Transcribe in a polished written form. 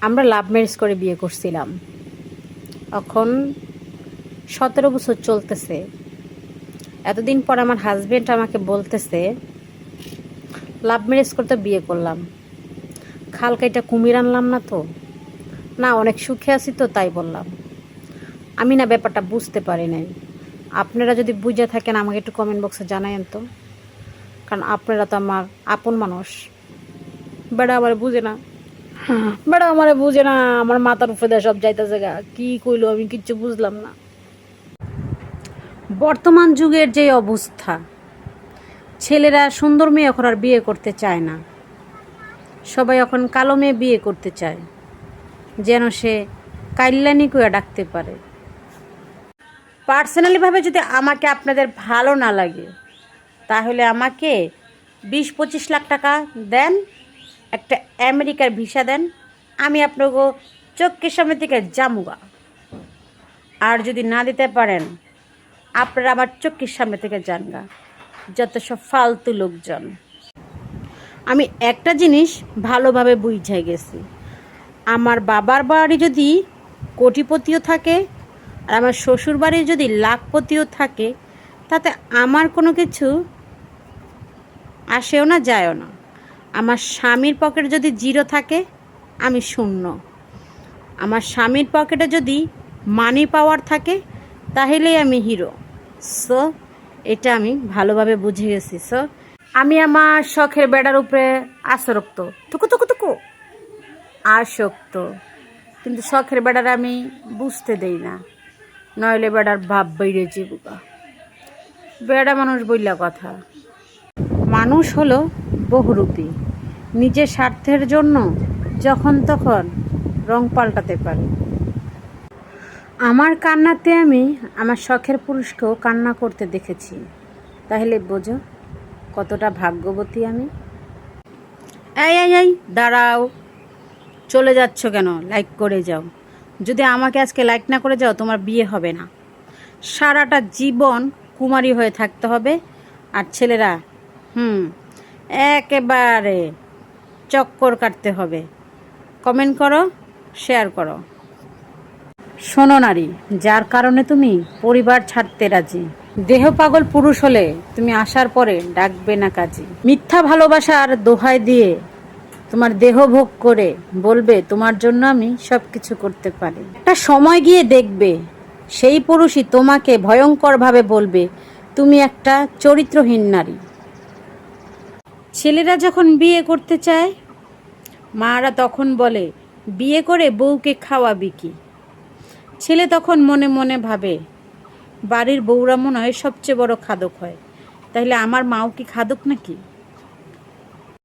আমরা love marriage করে বিয়ে করছিলাম। এখন 17 বছর চলতেছে। এতদিন পর আমার হাজবেন্ড আমাকে বলতেছে লাভ ম্যারেজ করতে বিয়ে করলাম, খাল কাইটা কুমির আনলাম না তো, না অনেক সুখে আছি তো তাই বললাম। আমি না ব্যাপারটা বুঝতে পারি নাই। আপনারা যদি বুঝে থাকেন আমাকে একটু কমেন্ট বক্সে জানায়েন তো, কারণ আপনারা তো আমার আপন মানুষ। বেড়া আমার বুঝে না, বেড়া আমার বুঝে না, আমার মাথার উপরে দেয় সব যাইতেছে গা। কি কইলো আমি কিচ্ছু বুঝলাম না। বর্তমান যুগের যে অবস্থা, ছেলেরা সুন্দর মেয়ে এখন আর বিয়ে করতে চায় না, সবাই এখন কালো মেয়ে বিয়ে করতে চায় যেন সে কাইল্লানি কইয়া ডাকতে পারে। পার্সোনালিভাবে যদি আমাকে আপনাদের ভালো না লাগে তাহলে আমাকে 20-25 লাখ টাকা দেন, একটা আমেরিকার ভিসা দেন, আমি আপনাকে চোখের সামনে থেকে জামুগা। আর যদি না দিতে পারেন আপনারা আমার চোখের সামনে থেকে জানগা, যত সব ফালতু লোকজন। আমি একটা জিনিস ভালোভাবে বুঝাই গেছি, আমার বাবার বাড়ি যদি কোটিপতিও থাকে আর আমার শ্বশুর বাড়ি যদি লাখপতিও থাকে, তাতে আমার কোনো কিছু আসেও না যায়ও না। আমার স্বামীর পকেটে যদি জিরো থাকে আমি শূন্য, আমার স্বামীর পকেটে যদি মানি পাওয়ার থাকে তাহলেই আমি হিরো। সো এটা আমি ভালোভাবে বুঝে গেছি। সো আমি আমার শখের বেড়ার উপরে আসক্ত, টুকু টুকু টুকু আসক্ত, কিন্তু শখের বেড়ার আমি বুঝতে দেই না, নইলে বেড়ার ভাব বেড়ে জীবিকা। বেড়া মানুষ বললা কথা। মানুষ হলো বহুরূপী, নিজের স্বার্থের জন্য যখন তখন রং পাল্টাতে পারে। আমার কান্নাতে আমি আমার শখের পুরুষকেও কান্না করতে দেখেছি, তাহলে বোঝো কতটা ভাগ্যবতী আমি। এই এই এই দাঁড়াও, চলে যাচ্ছ কেন? লাইক করে যাও। যদি আমাকে আজকে লাইক না করে যাও তোমার বিয়ে হবে না, সারাটা জীবন কুমারী হয়ে থাকতে হবে। আর ছেলেরা একেবারে চক্কর কাটতে হবে। কমেন্ট করো, শেয়ার করো। শোনো নারী, যার কারণে তুমি পরিবার ছাড়তে রাজি, দেহ পাগল পুরুষ হলে তুমি আসার পরে ডাকবে না কাজী। মিথ্যা ভালোবাসার দোহাই দিয়ে তোমার দেহ ভোগ করে বলবে তোমার জন্য আমি সব কিছু করতে পারি। একটা সময় গিয়ে দেখবে সেই পুরুষই তোমাকে ভয়ঙ্করভাবে বলবে তুমি একটা চরিত্রহীন নারী। ছেলেরা যখন বিয়ে করতে চায় মারা তখন বলে বিয়ে করে বউকে খাওয়াবি কি। ছেলে তখন মনে মনে ভাবে বাড়ির বউরা মনে হয় সবচেয়ে বড় খাদক হয়, তাহলে আমার মাও কি খাদক নাকি?